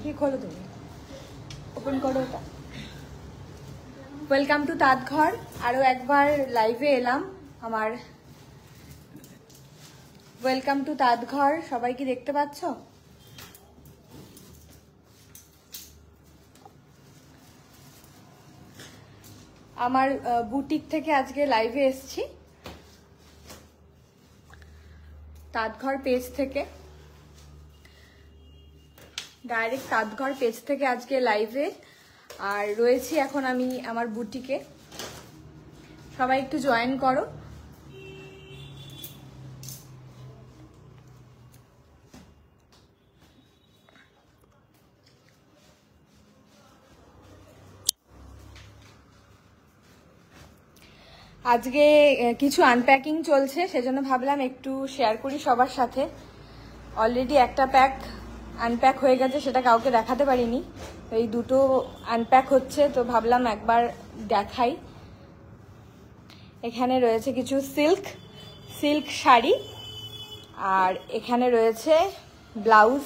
কি খোলো তুমি, ওপেন করো ওটা। Welcome to Tantghar. আরও একবার লাইভে এলাম আমার। Welcome to Tantghar. সবাই কি দেখতে পাচ্ছ? আমার বুটিক থেকে আজকে লাইভে এসছি, তাঁতঘর পেজ থেকে, ডাইরেক্ট তাঁতঘর পেজ থেকে আজকে লাইভে। আর রয়েছি এখন আমি আমার বুটিকে। সবাই একটু জয়েন করো। আজকে কিছু আনপ্যাকিং চলছে, সেজন্য ভাবলাম একটু শেয়ার করি সবার সাথে। অলরেডি একটা প্যাক আনপ্যাক হয়ে গেছে, সেটা কাউকে দেখাতে পারিনি। এই দুটো আনপ্যাক হচ্ছে, তো ভাবলাম একবার দেখাই। এখানে রয়েছে কিছু সিল্ক শাড়ি, আর এখানে রয়েছে ব্লাউজ,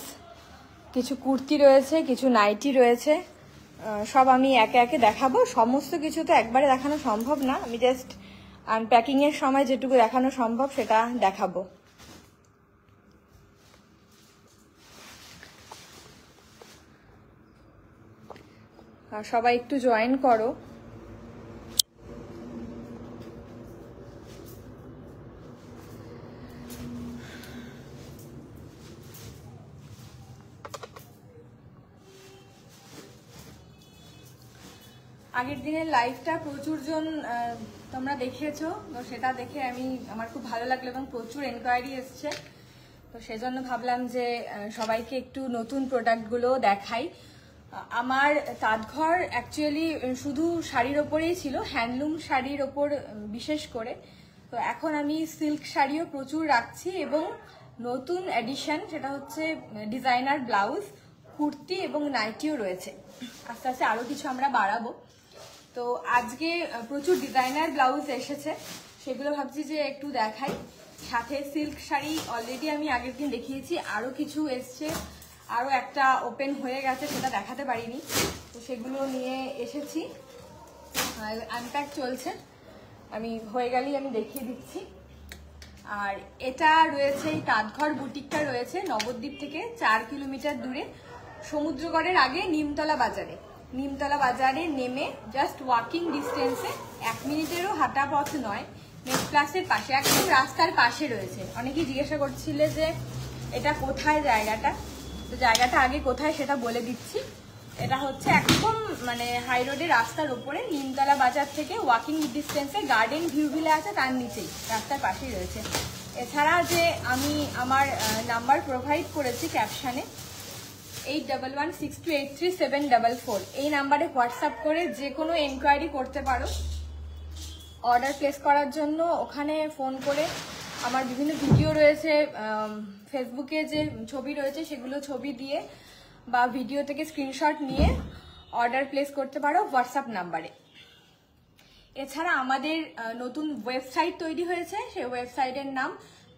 কিছু কুর্তি রয়েছে, কিছু নাইটি রয়েছে। সব আমি একে একে দেখাবো। সমস্ত কিছু তো একবারে দেখানো সম্ভব না, আমি জাস্ট আনপ্যাকিংয়ের সময় যেটুকু দেখানো সম্ভব সেটা দেখাবো। আর সবাই একটু জয়েন করো। আগের দিনের লাইভটা প্রচুর জন তোমরা দেখেছো, তো সেটা দেখে আমার খুব ভালো লাগলো এবং প্রচুর এনকোয়ারি এসছে। তো সেজন্য ভাবলাম যে সবাইকে একটু নতুন প্রোডাক্টগুলো দেখাই। আমার তাঁতঘর অ্যাকচুয়ালি শুধু শাড়ির ওপরেই ছিল, হ্যান্ডলুম শাড়ির ওপর বিশেষ করে। তো এখন আমি সিল্ক শাড়িও প্রচুর রাখছি, এবং নতুন এডিশন সেটা হচ্ছে ডিজাইনার ব্লাউজ, কুর্তি এবং নাইটিও রয়েছে। আস্তে আস্তে আরও কিছু আমরা বাড়াবো। তো আজকে প্রচুর ডিজাইনার ব্লাউজ এসেছে, সেগুলো ভাবছি যে একটু দেখাই। সাথে সিল্ক শাড়ি অলরেডি আমি আগের দিন দেখিয়েছি, আরও কিছু এসছে, আরও একটা ওপেন হয়ে গেছে, সেটা দেখাতে পারিনি। তো সেগুলো নিয়ে এসেছি, আনপ্যাক চলছে, আমি হয়ে গেলেই আমি দেখিয়ে দিচ্ছি। আর এটা রয়েছে, এই তাঁতঘর বুটিকটা রয়েছে নবদ্বীপ থেকে 4 কিলোমিটার দূরে, সমুদ্রগড়ের আগে নিমতলা বাজারে নেমে জাস্ট ওয়াকিং ডিস্টেন্সে, 1 মিনিটেরও হাঁটা পথ নয়, নেট প্লাসের পাশে, একদম রাস্তার পাশে রয়েছে। অনেকেই জিজ্ঞাসা করছিলে যে এটা কোথায় জায়গাটা, তো জায়গাটা আগে কোথায় সেটা বলে দিচ্ছি। এটা হচ্ছে একদম হাই রোডের রাস্তার উপরে, নিমতলা বাজার থেকে ওয়াকিং ডিস্টেন্সে গার্ডেন ভিউ ভিলা আছে, তার নিচেই রাস্তার পাশেই রয়েছে। এছাড়া যে আমি আমার নাম্বার প্রোভাইড করেছি ক্যাপশনে, 8116283744, এই নাম্বারে হোয়াটসঅ্যাপ করে যে কোনো এনকোয়ারি করতে পারো। অর্ডার প্লেস করার জন্য ওখানে ফোন করে, আমার বিভিন্ন ভিডিও রয়েছে, ফেসবুকে যে ছবি রয়েছে সেগুলো ছবি দিয়ে বা ভিডিও থেকে স্ক্রিনশট নিয়ে অর্ডার প্লেস করতে পারো হোয়াটসঅ্যাপ নাম্বারে। এছাড়া আমাদের নতুন ওয়েবসাইট তৈরি হয়েছে, সেই ওয়েবসাইটের নাম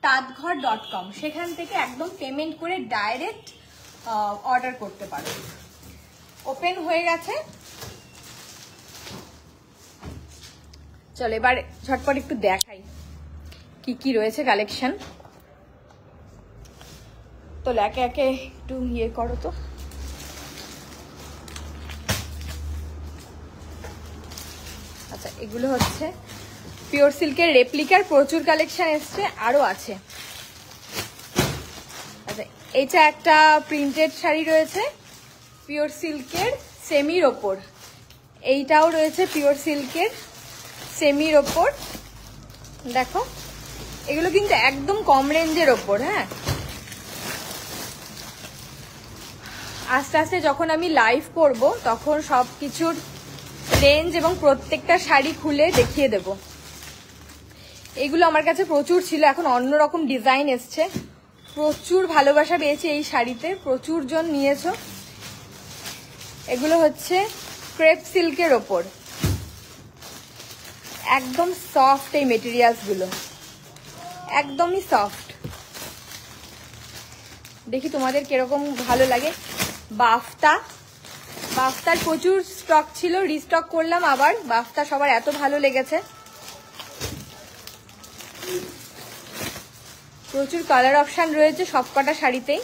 tathghar.com, সেখান থেকে একদম পেমেন্ট করে ডাইরেক্ট অর্ডার করতে পারো। ওপেন হয়ে গেছে। চলো এবার ঝটপট একটু দেখাই কি কি রয়েছে কালেকশন। তো একে একে একটু করো তো। আচ্ছা, এগুলো হচ্ছে পিওর সিল্কের রেপ্লিকার, প্রচুর কালেকশন এসছে, আরো আছে। আচ্ছা, এটা একটা প্রিন্টেড শাড়ি রয়েছে পিওর সিল্কের সেমির ওপর, এইটাও রয়েছে পিওর সিল্কের সেমির ওপর। দেখো, এগুলো কিন্তু একদম কম রেঞ্জের ওপর। হ্যাঁ, আস্তে আস্তে যখন আমি লাইভ করব তখন সবকিছুর রেঞ্জ এবং প্রত্যেকটা শাড়ি খুলে দেখিয়ে দেব। এগুলো আমার কাছে প্রচুর ছিল, এখন অন্যরকম ডিজাইন এসছে। প্রচুর ভালোবাসা পেয়েছি এই শাড়িতে, প্রচুর জন নিয়েছো। এগুলো হচ্ছে ক্রেপ সিল্কের ওপর, একদম সফট এই মেটেরিয়ালস গুলো, একদমই সফট। দেখি তোমাদের কিরকম ভালো লাগে। বাফতার প্রচুর স্টক ছিল, রিস্টক করলাম আবার। বাফতা সবার এত ভালো লেগেছে। প্রচুর কালার অপশন রয়েছে সবকটা শাড়িতেই।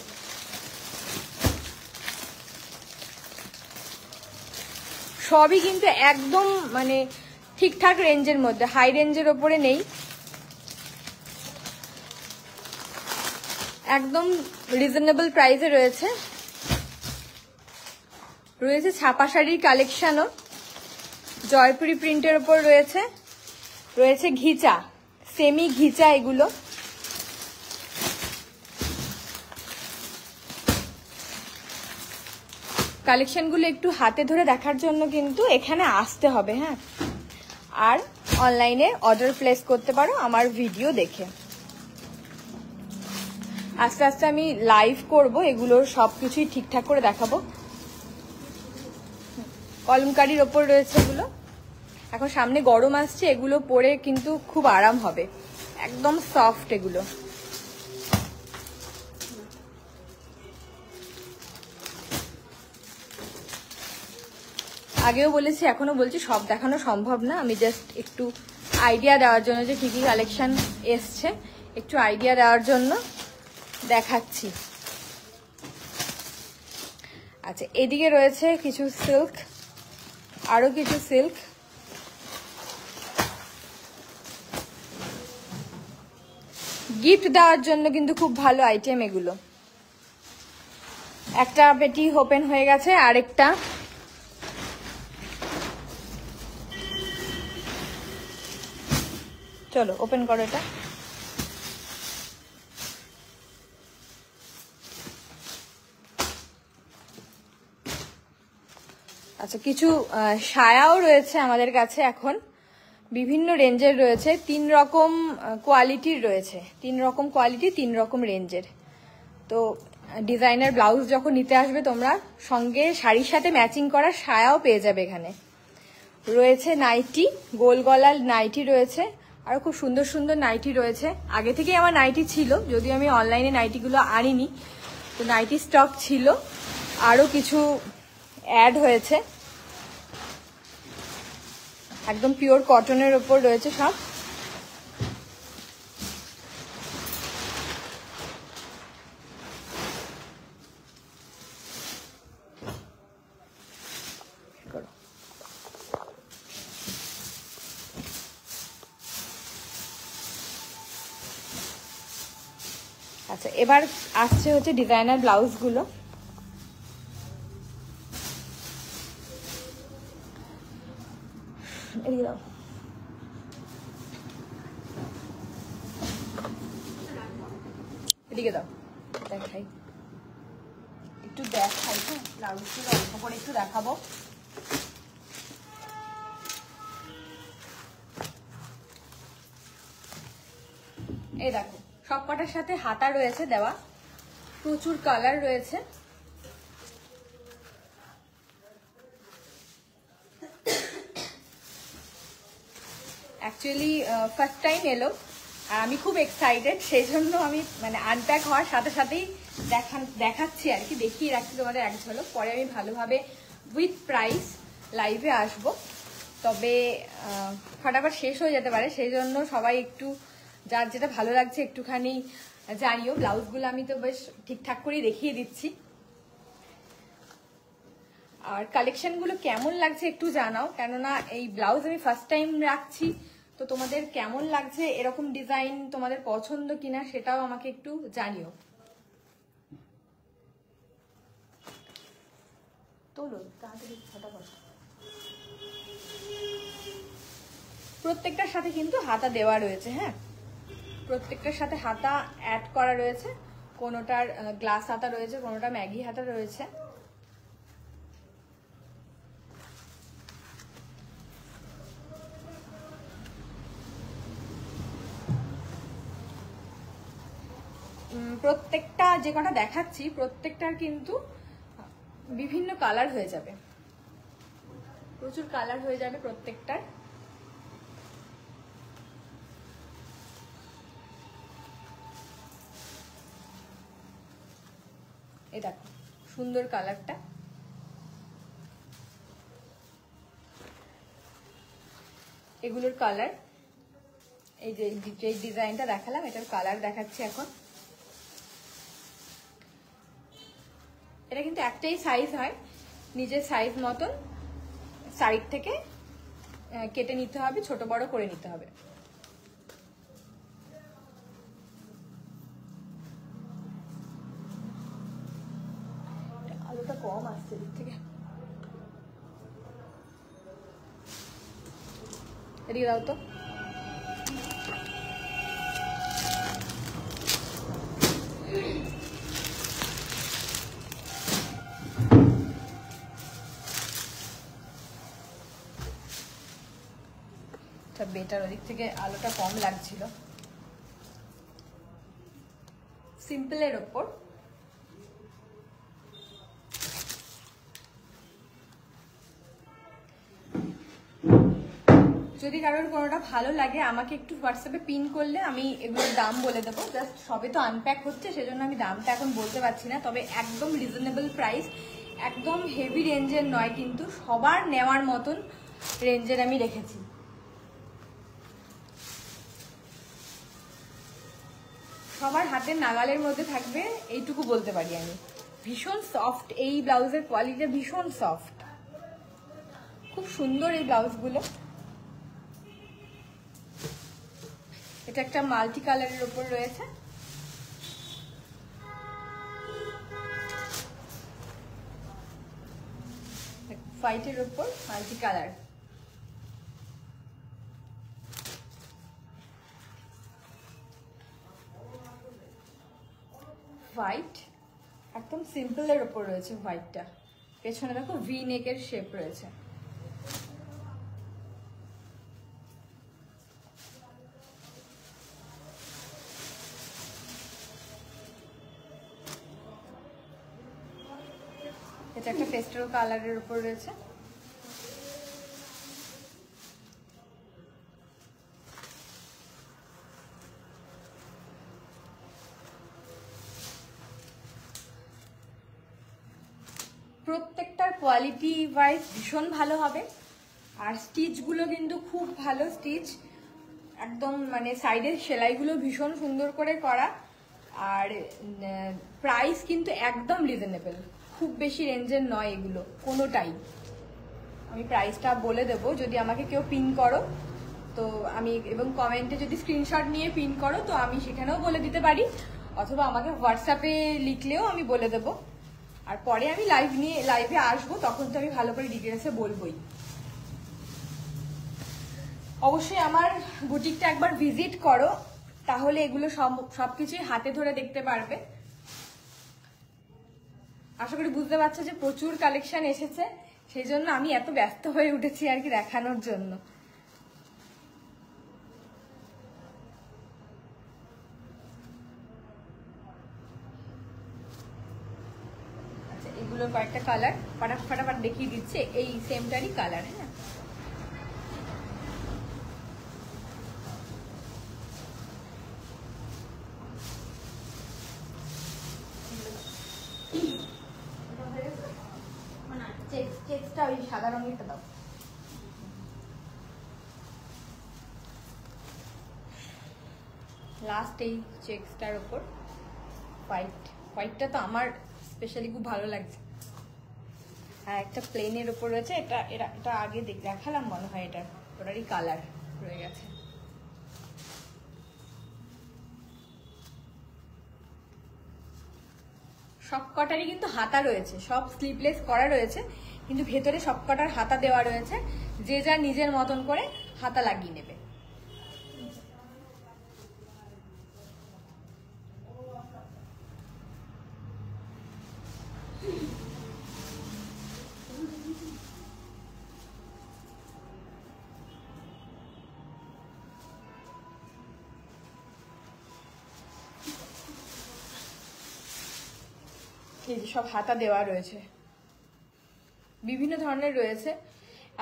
সবই কিন্তু একদম মানে ঠিকঠাক রেঞ্জের মধ্যে, হাই রেঞ্জের ওপরে নেই, একদম রিজনেবল প্রাইসে রয়েছে। রয়েছে ছাপা শাড়ির কালেকশনও, জয়পুরি প্রিন্টের ওপর রয়েছে। রয়েছে ঘিচা, সেমি ঘিচা এগুলো। কালেকশনগুলো একটু হাতে ধরে দেখার জন্য কিন্তু এখানে আসতে হবে, হ্যাঁ। আর অনলাইনে অর্ডার প্লেস করতে পারো আমার ভিডিও দেখে। আস্তে আস্তে আমি লাইভ করব, এগুলোর সবকিছুই ঠিকঠাক করে দেখাবো। কলমকারির ওপর রয়েছে এগুলো। এখন সামনে গরম আসছে, এগুলো পরে কিন্তু খুব আরাম হবে, একদম সফট এগুলো। আগেও বলেছি, এখনো বলছি, সব দেখানো সম্ভব না। আমি জাস্ট একটু আইডিয়া দেওয়ার জন্য যে কি কি কালেকশন এসছে, একটু আইডিয়া দেওয়ার জন্য দেখাচ্ছি। আচ্ছা, এদিকে রয়েছে কিছু সিল্ক, আরো কিছু সিল্ক। গিফট দেওয়ার জন্য কিন্তু খুব ভালো আইটেম এগুলো। একটা পেটি ওপেন হয়ে গেছে, আরেকটা চলো ওপেন করো এটা। আচ্ছা, কিছু সায়াও রয়েছে আমাদের কাছে এখন, বিভিন্ন রেঞ্জের রয়েছে, 3 রকম কোয়ালিটির রয়েছে, 3 রকম কোয়ালিটি, 3 রকম রেঞ্জের। তো ডিজাইনার ব্লাউজ যখন নিতে আসবে তোমরা, সঙ্গে শাড়ির সাথে ম্যাচিং করা সায়াও পেয়ে যাবে এখানে। রয়েছে নাইটি, গোল গলার নাইটি রয়েছে, আর খুব সুন্দর সুন্দর নাইটি রয়েছে। আগে থেকেই আমার নাইটি ছিল, যদিও আমি অনলাইনে নাইটিগুলো আনিনি, তো নাইটি স্টক ছিল। আরও কিছু অ্যাড হয়েছে, একদম পিওর কটনের ওপর রয়েছে সব। আচ্ছা, এবার আসছে হচ্ছে ডিজাইনার ব্লাউজগুলো। এদিকে দাও। এদিকে দাও, দেখাই একটু, দেখাই তো ব্লাউজগুলো অল্প করে একটু দেখাবো। এই দেখো, সবকটার সাথে হাতা রয়েছে দেওয়া, প্রচুর কালার রয়েছে। অ্যাকচুয়ালি ফার্স্ট টাইম এলো, আর আমি খুব এক্সাইটেড, সেই জন্য আমি মানে আনপ্যাক হওয়ার সাথে সাথেই দেখাচ্ছি আর কি, দেখিয়ে রাখছি তোমাদের এক ঝলক। পরে আমি ভালোভাবে উইথ প্রাইস লাইভে আসবো, তবে ফটাফট শেষ হয়ে যেতে পারে, সেই জন্য সবাই একটু যার যেটা ভালো লাগছে একটুখানি জানিও। ব্লাউজগুলো আমি তো বেশ ঠিকঠাক করেই দেখিয়ে দিচ্ছি। আর কালেকশনগুলো কেমন লাগছে একটু জানাও, কেননা এই ব্লাউজ আমি ফার্স্ট টাইম রাখছি, তো তোমাদের কেমন লাগছে, এরকম ডিজাইন তোমাদের পছন্দ কিনা সেটাও আমাকে একটু জানিও। তোলো তাড়াতাড়ি ফটাফট। প্রত্যেকটার সাথে কিন্তু হাতা দেওয়া রয়েছে, হ্যাঁ, প্রত্যেকটার সাথে হাতা অ্যাড করা রয়েছে। কোনোটার গ্লাস হাতা রয়েছে, কোনোটা ম্যাগি হাতা রয়েছে। প্রত্যেকটা যে কটা দেখাচ্ছি প্রত্যেকটার কিন্তু বিভিন্ন কালার হয়ে যাবে, প্রচুর কালার হয়ে যাবে প্রত্যেকটার। এই দেখো সুন্দর কালারটা। এগুলোর কালার, এই যে ডিজাইনটা দেখালাম এটার কালার দেখাচ্ছি এখন। এটা কিন্তু একটাই সাইজ হয়, নিজের সাইজ মতন সাইড থেকে কেটে নিতে হবে, ছোট বড় করে নিতে হবে। আলোটা কম আসছে দিক থেকে, এদিকে দাও তো। বেটার, ওদিক থেকে আলোটা কম লাগছিল। সিম্পলের ওপর যদি কারোর কোনোটা ভালো লাগে আমাকে একটু হোয়াটসঅ্যাপে পিন করলে আমি এগুলোর দাম বলে দেবো। জাস্ট সবে তো আনপ্যাক হচ্ছে, সেজন্য আমি দামটা এখন বলতে পারছি না। তবে একদম রিজনেবল প্রাইস, একদম হেভি রেঞ্জের নয়, কিন্তু সবার নেওয়ার মতন রেঞ্জের আমি রেখেছি। সবার হাতের নাগালের মধ্যে থাকবে এইটুকু বলতে পারি আমি। ভীষণ সফট, এই ব্লাউজের কোয়ালিটি ভীষণ সফট, খুব সুন্দর এই ব্লাউজগুলো। এটা একটা মাল্টি কালারের উপর রয়েছে, হোয়াইটের উপর মাল্টি কালার। হোয়াইট একদম সিম্পলের উপর রয়েছে হোয়াইটটা। পেছনে দেখো ভি নেকের শেপ রয়েছে। এটা একটা পেস্টেল কালারের উপর রয়েছে। প্রত্যেকটার কোয়ালিটি ওয়াইজ ভীষণ ভালো হবে, আর স্টিচগুলো কিন্তু খুব ভালো স্টিচ, একদম মানে সাইডের সেলাইগুলো ভীষণ সুন্দর করে করা। আর প্রাইস কিন্তু একদম রিজনেবল, খুব বেশি রেঞ্জের নয় এগুলো কোনোটাই। আমি প্রাইসটা বলে দেবো যদি আমাকে কেউ পিন করো তো আমি, এবং কমেন্টে যদি স্ক্রিনশট নিয়ে পিন করো তো আমি সেখানেও বলে দিতে পারি, অথবা আমাকে হোয়াটসঅ্যাপে লিখলেও আমি বলে দেবো। আর পরে আমি লাইভে আসবো, তখন তো আমি ভালো করে ডিটেলসে বলবোই। অবশ্যই আমার বুটিকটা একবার ভিজিট করো, তাহলে এগুলো সবকিছুই হাতে ধরে দেখতে পারবে। আশা করি বুঝতে পারছো যে প্রচুর কালেকশন এসেছে, সেই জন্য আমি এত ব্যস্ত হয়ে উঠেছি আর কি দেখানোর জন্য। আচ্ছা, এগুলো কয়েকটা কালার ফাটাফাট দেখিয়ে দিচ্ছে, এই সেমটারই কালার। হ্যাঁ, চেকসটা ওই সাদা রঙেরটা দাও। লাস্ট এই চেকসটার উপর হোয়াইটটা তো আমার স্পেশালি খুব ভালো লাগছে। আর একটা প্লেনের উপর রয়েছে, এটা আগে দেখালাম মনে হয়, এটা ওটারই কালার রয়ে গেছে। সব কটারই কিন্তু হাতা রয়েছে, সব স্লিভলেস করা রয়েছে, কিন্তু ভেতরে সব কটার হাতা দেওয়া রয়েছে, যে যার নিজের মতন করে হাতা লাগিয়ে নেবে। এই যে সব হাতা দেওয়া রয়েছে, বিভিন্ন ধরনের রয়েছে,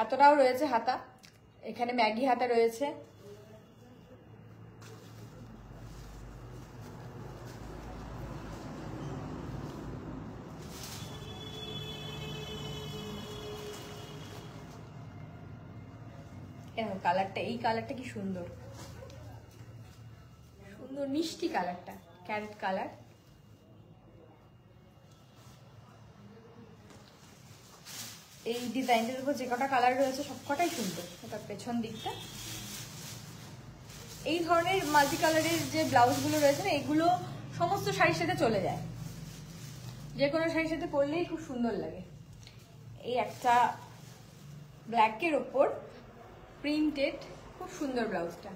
এতটাও রয়েছে হাতা। এখানে ম্যাগি হাতা রয়েছে, দেখো কালারটা, এই কালারটা কি সুন্দর, সুন্দর মিষ্টি কালারটা, ক্যারেট কালার। এই ডিজাইনের উপর যে কটা কালার রয়েছে সব কটাই সুন্দর। এটা পেছন দিকটা। এই ধরনের মাল্টি কালারের যে ব্লাউজগুলো রয়েছে না, এগুলো সমস্ত শাড়ির সাথে চলে যায়, যে কোনো শাড়ির সাথে পরলেই খুব সুন্দর লাগে। এই একটা ব্ল্যাকের ওপর প্রিন্টেড, খুব সুন্দর ব্লাউজটা।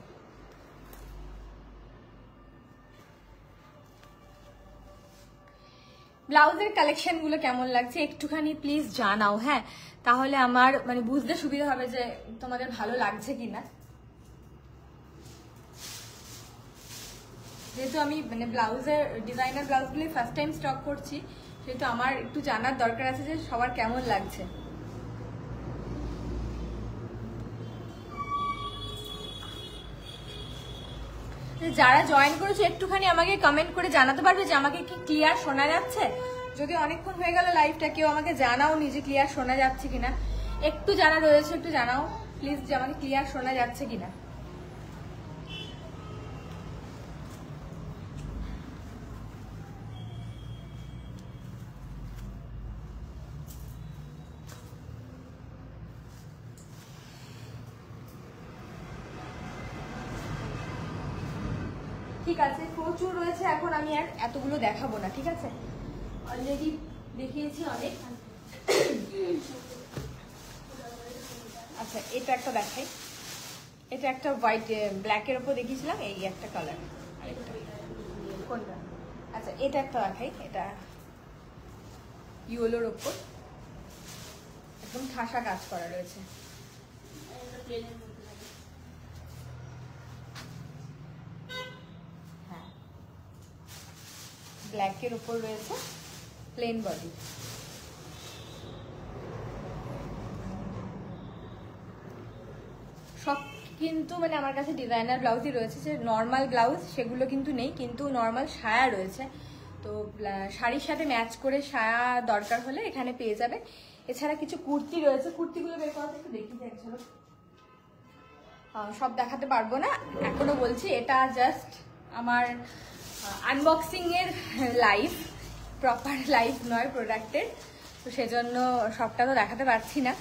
ব্লাউজের কালেকশনগুলো কেমন লাগছে একটুখানি প্লিজ জানাও, হ্যাঁ, তাহলে আমার মানে বুঝতে সুবিধা হবে যে তোমাদের ভালো লাগছে কিনা। যেহেতু আমি মানে ব্লাউজের ডিজাইনার ব্লাউজগুলি ফার্স্ট টাইম স্টক করছি, সেহেতু আমার একটু জানার দরকার আছে যে সবার কেমন লাগছে। যারা জয়েন করেছো একটুখানি আমাকে কমেন্ট করে জানাতে পারবে যে আমাকে কি ক্লিয়ার শোনা যাচ্ছে। যদি অনেকক্ষণ হয়ে গেল লাইভটা, কেউ আমাকে জানাও নিজে ক্লিয়ার শোনা যাচ্ছে কিনা। একটু যারা রয়েছে একটু জানাও প্লিজ যে আমাকে ক্লিয়ার শোনা যাচ্ছে কিনা। ঠিক আছে, প্রচুর রয়েছে, এখন আমি আর এতগুলো দেখাবো না, ঠিক আছে, অলরেডি দেখিয়েছি অনেক। আচ্ছা এটা একটা দেখাই, এটা একটা হোয়াইট ব্ল্যাকের ওপর দেখিয়েছিলাম, এই একটা কালার। কোনটা? আচ্ছা এটা একটা দেখাই, এটা ইয়েলোর ওপর একদম ঠাসা কাজ করা রয়েছে। হ্যাঁ, ব্ল্যাকের ওপর রয়েছে প্লেন বডি। সব কিন্তু মানে আমার কাছে ডিজাইনার ব্লাউজই রয়েছে, যে নর্মাল ব্লাউজ সেগুলো কিন্তু নেই, কিন্তু নর্মাল সায়া রয়েছে। তো শাড়ির সাথে ম্যাচ করে সায়া দরকার হলে এখানে পেয়ে যাবে। এছাড়া কিছু কুর্তি রয়েছে, কুর্তিগুলো বের করা একটু দেখি চলো। সব দেখাতে পারবো না এখনো, বলছি এটা জাস্ট আমার আনবক্সিং এর লাইভ, প্রপার লাইভ নয় প্রোডাক্টের, তো সেজন্য সবটা তো দেখাতে পারছি না।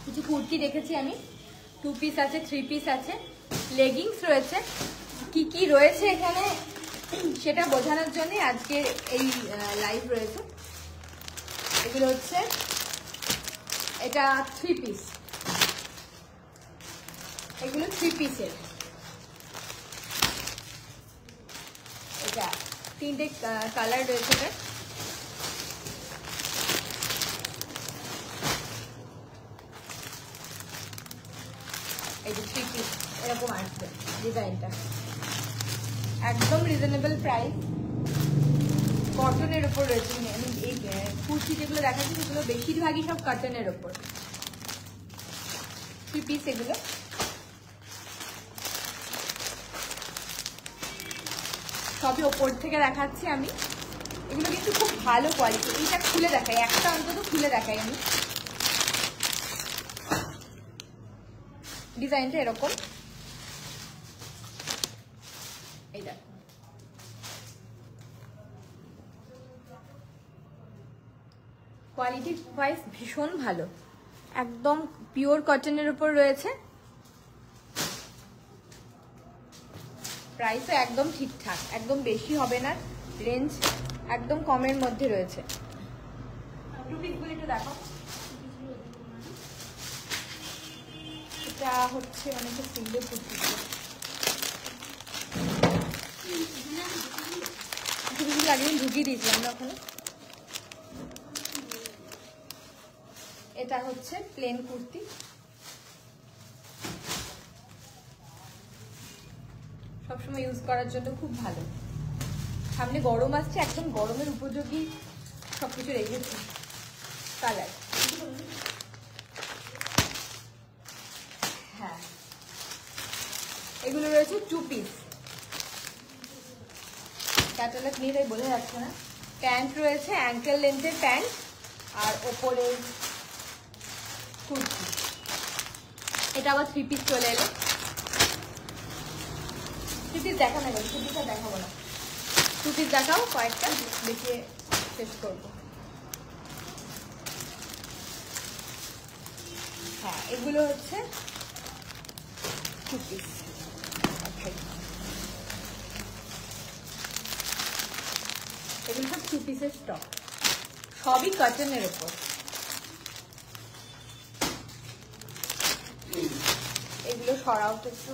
কিছু কুর্তি দেখেছি আমি, 2 পিস আছে, 3 পিস আছে, লেগিংস রয়েছে। কি কি রয়েছে এখানে সেটা বোঝানোর জন্য আজকে এই লাইভ রয়েছে। এগুলো হচ্ছে, এটা 3 পিস, এগুলো 3 পিসের। এটা 3টে কালার রয়েছে। এই যে 3 পিস এরকম আসবে ডিজাইনটা, একদম রিজনেবল প্রাইস, কটনের উপর রয়েছে। আমি এই কুর্তি যেগুলো দেখাচ্ছি সেগুলো বেশিরভাগই সব কটনের উপর। 3 পিস এগুলো। সবই ওপর থেকে দেখাচ্ছি আমি, এগুলো কিন্তু খুব ভালো কোয়ালিটি। এইটা খুলে দেখাই, একটা অন্তত খুলে দেখাই আমি। ডিজাইনটা এরকম, এই দেখো, কোয়ালিটি ওয়াইজ ভীষণ ভালো, একদম পিওর কটনের উপর রয়েছে। প্রাইসও একদম ঠিকঠাক, একদম বেশি হবে না, রেঞ্জ একদম কমের মধ্যে রয়েছে। একটু দেখো, এটা হচ্ছে অনেকটা সিঙ্গেল কুর্তি, লাগিয়ে ঢুকিয়ে দিয়েছিলাম না ওখানে। এটা হচ্ছে প্লেন কুর্তি, সবসময় ইউজ করার জন্য খুব ভালো। সামনে গরম আসছে, একদম গরমের উপযোগী সবকিছু রেখেছি কালার। হ্যাঁ, এগুলো রয়েছে 2 পিস, ক্যাটালগ নিয়ে তাই বোঝা যাচ্ছে না। প্যান্ট রয়েছে, অ্যাঙ্কেল লেন্থের প্যান্ট, আর ওপরে কুর্তি, এটা আবার 3 পিস চলে এলো। 3 পিস দেখা না গেল, 2 পিস দেখাবো না, 2 পিস দেখাও কয়েকটা, দেখিয়ে শেষ করবো। হ্যাঁ, এগুলো হচ্ছে 2 পিস। এগুলো সব 2 পিসের স্টক, সবই কটনের উপর। এগুলো সরাও তো একটু।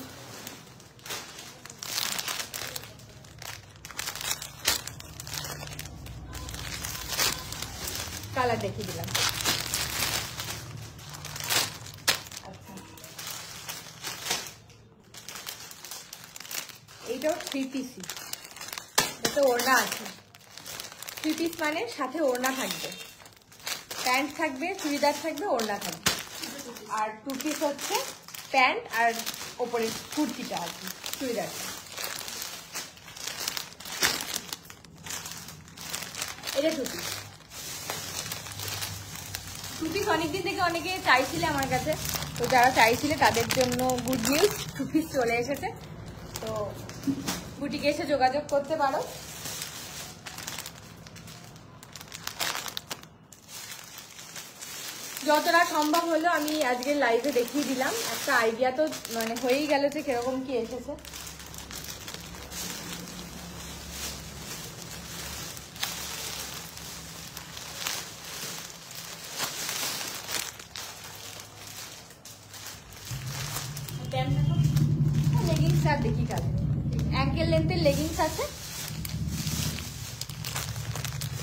কালার দেখিয়ে দিলাম। আচ্ছা, এইটাও 3 পিসই, এটা ওড়না আছে। 3 পিস মানে সাথে ওড়না থাকবে, প্যান্ট থাকবে, চুড়িদার থাকবে, ওড়না থাকবে। আর 2 পিস হচ্ছে প্যান্ট আর ওপরে কুর্তিটা আর কি, চুড়িদারটা। এটা 2 পিস। 2 পিস অনেকদিন থেকে অনেকে চাইছিলে আমার কাছে, তো যারা চাইছিলে তাদের জন্য গুড নিউজ, 2 পিস চলে এসেছে। তো বুটিকে এসে যোগাযোগ করতে পারো। যতটা সম্ভব হলো আমি আজকে লাইভে দেখিয়ে দিলাম, একটা আইডিয়া তো মানে হয়েই গেল যে কিরকম কি এসেছে। লেগিংস আর দেখি কাছে অ্যাঙ্কেল লেন্থের লেগিংস আছে,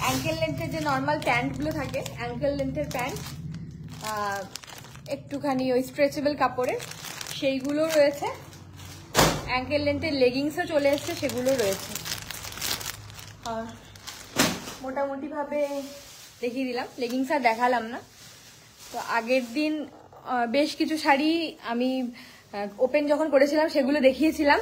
অ্যাঙ্কেল লেন্থের যে নর্মাল প্যান্টগুলো থাকে, অ্যাঙ্কেল লেন্থের প্যান্ট একটুখানি ওই স্ট্রেচেবল কাপড়ের, সেইগুলো রয়েছে। অ্যাঙ্কেল লেন্থের লেগিংসও চলে এসছে, সেগুলো রয়েছে। মোটামুটিভাবে দেখিয়ে দিলাম, লেগিংস আর দেখালাম না। তো আগের দিন বেশ কিছু শাড়ি আমি ওপেন যখন করেছিলাম সেগুলো দেখিয়েছিলাম,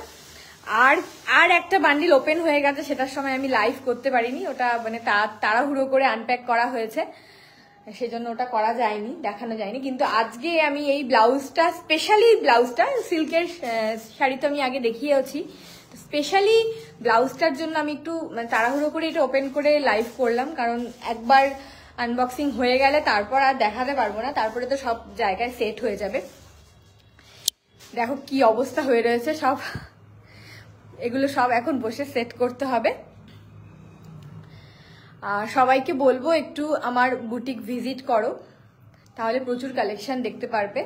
আর একটা বান্ডিল ওপেন হয়ে গেছে, সেটার সময় আমি লাইভ করতে পারিনি, ওটা মানে তাড়াহুড়ো করে আনপ্যাক করা হয়েছে, সেজন্য ওটা করা যায়নি, দেখানো যায়নি। কিন্তু আজকে আমি এই ব্লাউজটা, স্পেশালি ব্লাউজটা, সিল্কের শাড়ি তো আমি আগে দেখিয়েছি, স্পেশালি ব্লাউজটার জন্য আমি একটু তাড়াহুড়ো করে এটা ওপেন করে লাইভ করলাম, কারণ একবার আনবক্সিং হয়ে গেলে তারপর আর দেখাতে পারবো না, তারপরে তো সব জায়গায় সেট হয়ে যাবে। দেখো কি অবস্থা হয়ে রয়েছে সব, এগুলো সব এখন বসে সেট করতে হবে। সবাইকে বলবো একটু আমার বুটিক ভিজিট করো, তাহলে প্রচুর কালেকশন দেখতে পারবে।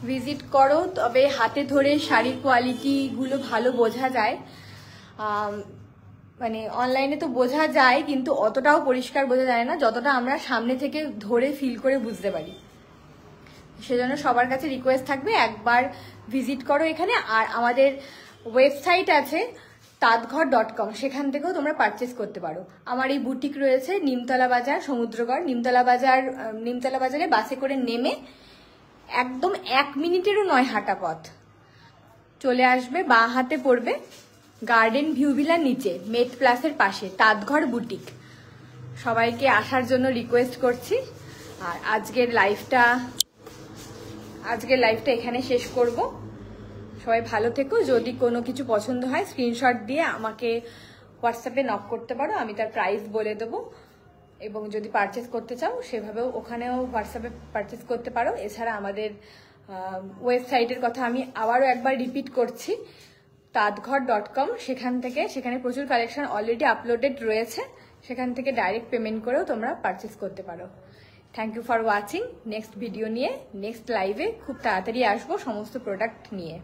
ভিজিট করো, তবে হাতে ধরে শাড়ির কোয়ালিটিগুলো ভালো বোঝা যায়। মানে অনলাইনে তো বোঝা যায়, কিন্তু অতটাও পরিষ্কার বোঝা যায় না যতটা আমরা সামনে থেকে ধরে ফিল করে বুঝতে পারি। সেজন্য সবার কাছে রিকোয়েস্ট থাকবে একবার ভিজিট করো এখানে। আর আমাদের ওয়েবসাইট আছে তাঁতঘর.com, সেখান থেকেও তোমরা পারচেস করতে পারো। আমার এই বুটিক রয়েছে নিমতলা বাজার, সমুদ্রগড়। নিমতলা বাজারে বাসে করে নেমে একদম 1 মিনিটেরও নয় হাঁটা পথ চলে আসবে, বাঁ হাতে পড়বে গার্ডেন ভিউ ভিলার নিচে, মেট প্লাসের পাশে তাঁতঘর বুটিক। সবাইকে আসার জন্য রিকোয়েস্ট করছি। আর আজকের লাইভটা এখানে শেষ করব। সবাই ভালো থেকো। যদি কোনো কিছু পছন্দ হয় স্ক্রিনশট দিয়ে আমাকে হোয়াটসঅ্যাপে নক করতে পারো, আমি তার প্রাইস বলে দেবো। এবং যদি পারচেস করতে চাও সেভাবেও ওখানেও হোয়াটসঅ্যাপে পারচেস করতে পারো। এছাড়া আমাদের ওয়েবসাইটের কথা আমি আবারও একবার রিপিট করছি, তাঁতঘর.com। সেখানে প্রচুর কালেকশন অলরেডি আপলোডেড রয়েছে, সেখান থেকে ডাইরেক্ট পেমেন্ট করেও তোমরা পারচেস করতে পারো। Thank you for watching. Next video নিয়ে নেক্সট লাইভে খুব তাড়াতাড়ি আসবো সমস্ত প্রোডাক্ট নিয়ে।